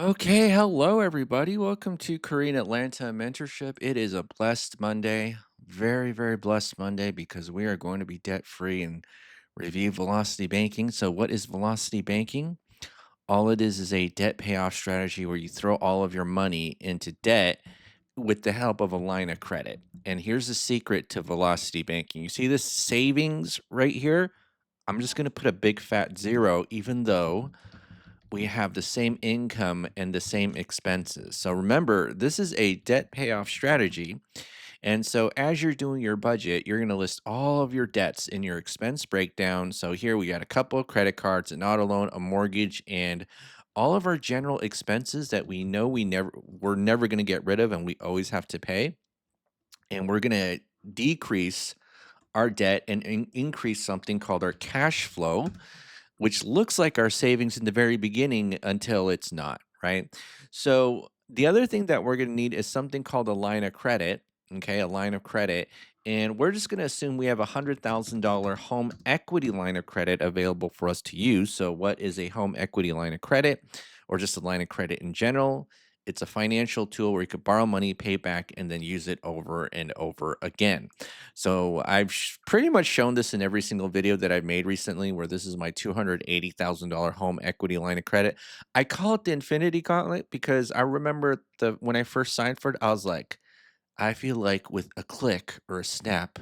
Okay, hello everybody. Welcome to Korean Atlanta Mentorship. It is a blessed Monday, very, very blessed Monday because we are going to be debt free and review velocity banking. So, what is velocity banking? All it is a debt payoff strategy where you throw all of your money into debt with the help of a line of credit. And here's the secret to velocity banking. You see this savings right here? I'm just going to put a big fat zero, even though we have the same income and the same expenses. So remember, this is a debt payoff strategy. And so as you're doing your budget, you're going to list all of your debts in your expense breakdown. So here we got a couple of credit cards, an auto loan, a mortgage, and all of our general expenses that we know we're never going to get rid of and we always have to pay. And we're going to decrease our debt and increase something called our cash flow, which looks like our savings in the very beginning until it's not, right? So the other thing that we're going to need is something called a line of credit. Okay, a line of credit. And we're just going to assume we have a $100,000 home equity line of credit available for us to use. So, what is a home equity line of credit or just a line of credit in general? It's a financial tool where you could borrow money, pay back, and then use it over and over again. So I've pretty much shown this in every single video that I've made recently, where this is my $280,000 home equity line of credit. I call it the Infinity Gauntlet because I remember the when I first signed for it, I was like, I feel like with a click or a snap,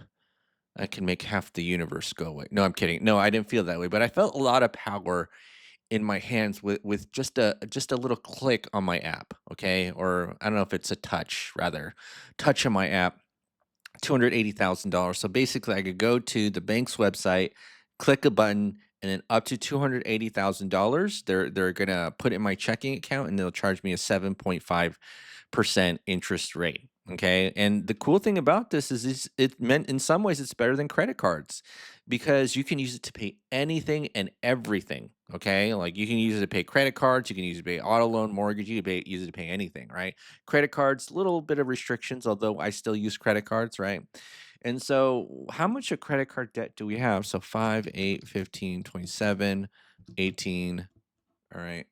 I can make half the universe go away. No, I'm kidding. No, I didn't feel that way, but I felt a lot of power in my hands with just a little click on my app. Okay, or I don't know if it's a touch, rather, touch on my app. $280,000. So basically, I could go to the bank's website, click a button, and then up to $280,000, they're gonna put in my checking account, and they'll charge me a 7.5% interest rate. Okay, and the cool thing about this is it meant in some ways it's better than credit cards because you can use it to pay anything and everything. Okay, like you can use it to pay credit cards, you can use it to pay auto loan, mortgage, use it to pay anything, right? Credit cards, little bit of restrictions, although I still use credit cards, right? And so, how much of credit card debt do we have? So 5, 8, 15, 27, 18. All right.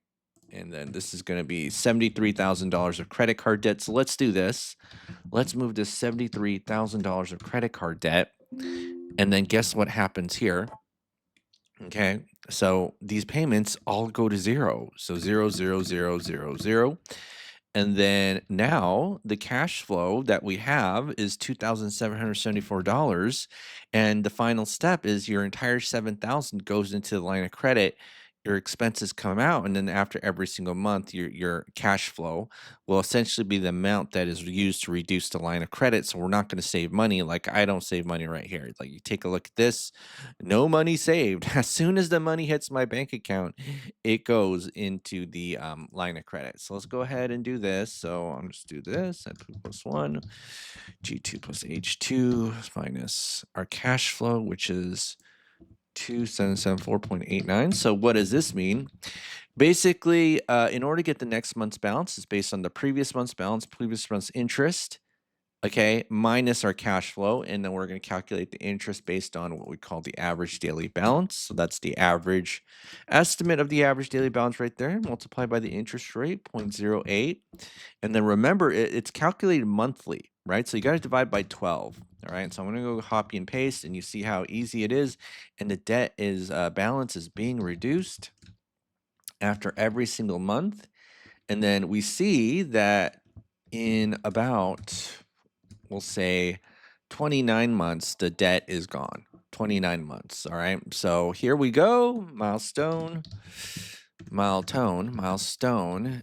And then this is going to be $73,000 of credit card debt. So let's do this. Let's move this $73,000 of credit card debt. And then guess what happens here? Okay. So these payments all go to zero. So zero, zero, zero, zero, zero. And then now the cash flow that we have is $2,774. And the final step is your entire 7,000 goes into the line of credit. Your expenses come out, and then after every single month, your cash flow will essentially be the amount that is used to reduce the line of credit. So we're not going to save money. Like I don't save money right here. Like you take a look at this, no money saved. As soon as the money hits my bank account, it goes into the line of credit. So let's go ahead and do this. So I'm just do this at P plus one, G2 plus H2 minus our cash flow, which is 2774.89. So what does this mean? Basically, in order to get the next month's balance, it's based on the previous month's balance, previous month's interest, okay, minus our cash flow, and then we're going to calculate the interest based on what we call the average daily balance. So that's the average estimate of the average daily balance right there, multiplied by the interest rate, 0.08. And then remember, it's calculated monthly, right? So you got to divide by 12. All right. So I'm going to go copy and paste, and you see how easy it is. And the debt is balance is being reduced after every single month. And then we see that in about, we'll say 29 months, the debt is gone. 29 months. All right. So here we go. Milestone.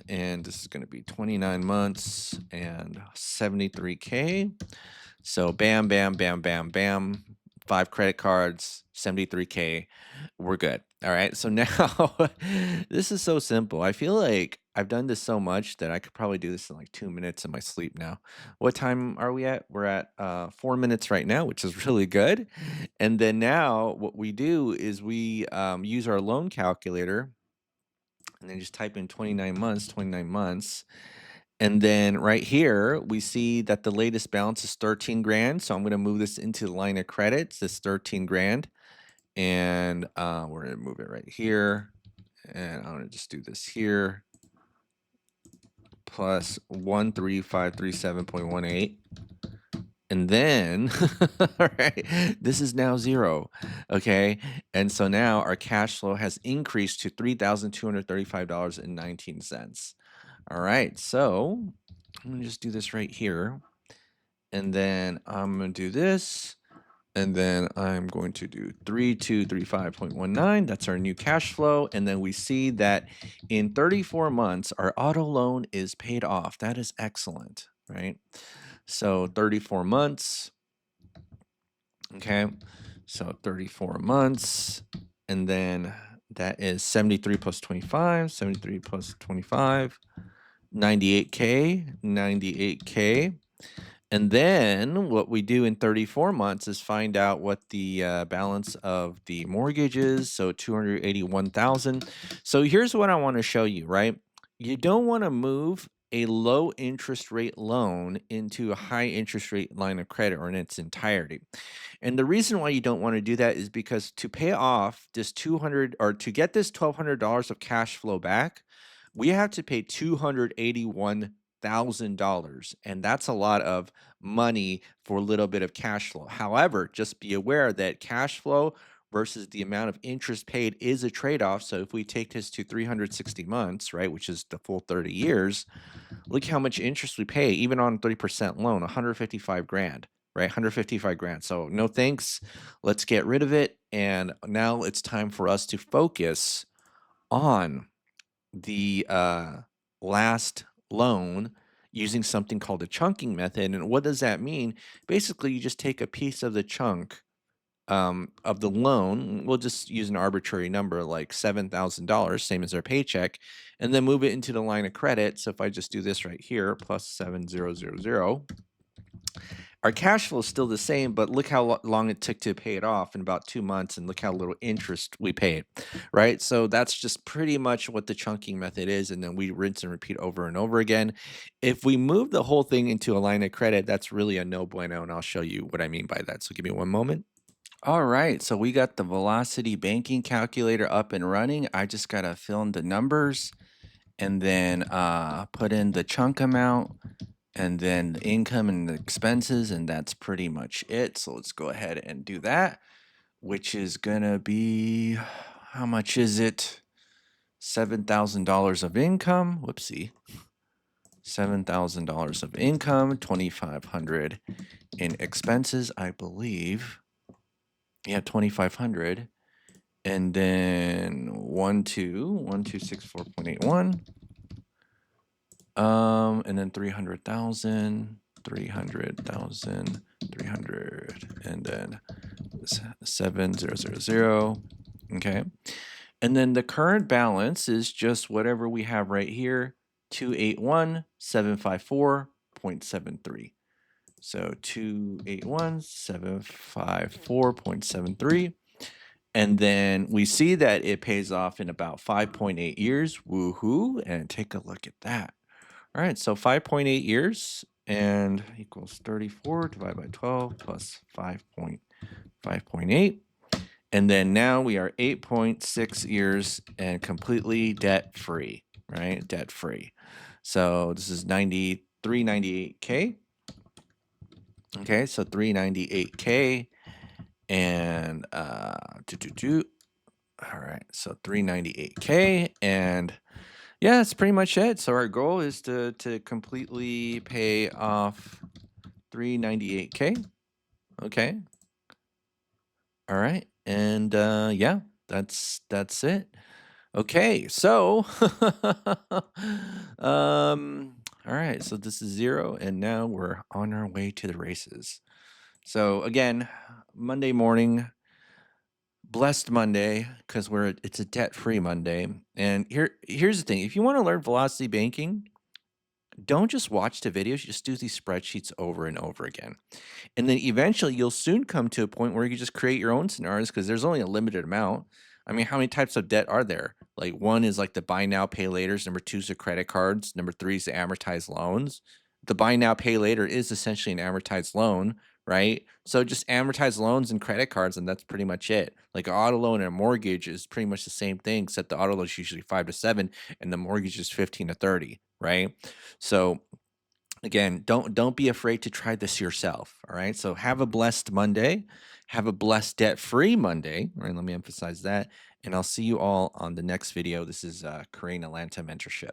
And this is going to be 29 months and 73K. So bam, bam, bam, bam, bam. 5 credit cards, 73K. We're good. All right. So now this is so simple. I feel like I've done this so much that I could probably do this in like 2 minutes in my sleep now. What time are we at? We're at 4 minutes right now, which is really good. And then now what we do is we use our loan calculator and then just type in 29 months, 29 months. And then right here, we see that the latest balance is 13 grand. So I'm going to move this into the line of credits, this 13 grand. And we're going to move it right here. And I'm going to just do this here. plus 13537.18. And then, all right, this is now 0, okay? And so now our cash flow has increased to $3,235.19. All right, so I'm gonna just do this right here. And then I'm gonna do this. And then I'm going to do 3235.19. That's our new cash flow. And then we see that in 34 months, our auto loan is paid off. That is excellent, right? So 34 months. Okay. So 34 months. And then that is 73 plus 25, 73 plus 25, 98K, 98K. And then what we do in 34 months is find out what the balance of the mortgage is. So 281,000. So here's what I want to show you, right? You don't want to move a low interest rate loan into a high interest rate line of credit or in its entirety. And the reason why you don't want to do that is because to pay off this 200 or to get this $1,200 of cash flow back, we have to pay $281,000, and that's a lot of money for a little bit of cash flow. However, just be aware that cash flow versus the amount of interest paid is a trade-off. So if we take this to 360 months, right, which is the full 30 years, look how much interest we pay even on 3% loan, 155 grand, right? 155 grand. So no thanks. Let's get rid of it. And now it's time for us to focus on the last loan using something called a chunking method. And what does that mean? Basically, you just take a piece of the chunk of the loan. We'll just use an arbitrary number like $7,000, same as our paycheck, and then move it into the line of credit. So if I just do this right here, plus 7,000, our cash flow is still the same, but look how long it took to pay it off in about 2 months, and look how little interest we paid, right? So that's just pretty much what the chunking method is, and then we rinse and repeat over and over again. If we move the whole thing into a line of credit, that's really a no bueno, and I'll show you what I mean by that. So give me one moment. All right, so we got the Velocity Banking Calculator up and running. I just gotta fill in the numbers and then put in the chunk amount and then the income and the expenses, and that's pretty much it. So let's go ahead and do that, which is gonna be, how much is it? $7,000 of income. Whoopsie. $7,000 of income, 2,500 in expenses, I believe. Yeah, 2,500. And then 1264.81. And then 300,000, 300,000, 300, and then 7,000. Okay. And then the current balance is just whatever we have right here, 281,754.73. So 281,754.73. And then we see that it pays off in about 5.8 years. Woohoo. And take a look at that. All right, so 5.8 years and equals 34 divided by 12 plus 5.8. And then now we are 8.6 years and completely debt free, right? Debt free. So this is 398K. Okay, so 398K and all right, so 398K, and yeah, that's pretty much it. So our goal is to completely pay off 398K. Okay. All right. And yeah, that's it. Okay. So all right, so this is 0 and now we're on our way to the races. So again, Monday morning, blessed Monday, because it's a debt-free Monday. And here's the thing. If you want to learn velocity banking, don't just watch the videos, just do these spreadsheets over and over again. And then eventually you'll soon come to a point where you can just create your own scenarios, because there's only a limited amount. I mean, how many types of debt are there? Like, one is like the buy now, pay laters. Number two is the credit cards. Number three is the amortized loans. The buy now, pay later is essentially an amortized loan, right? So just amortize loans and credit cards, and that's pretty much it. Like an auto loan and a mortgage is pretty much the same thing, except the auto loan is usually 5 to 7, and the mortgage is 15 to 30, right? So again, don't be afraid to try this yourself. All right. So have a blessed Monday. Have a blessed debt-free Monday. All right. Let me emphasize that. And I'll see you all on the next video. This is Korean Atlanta Mentorship.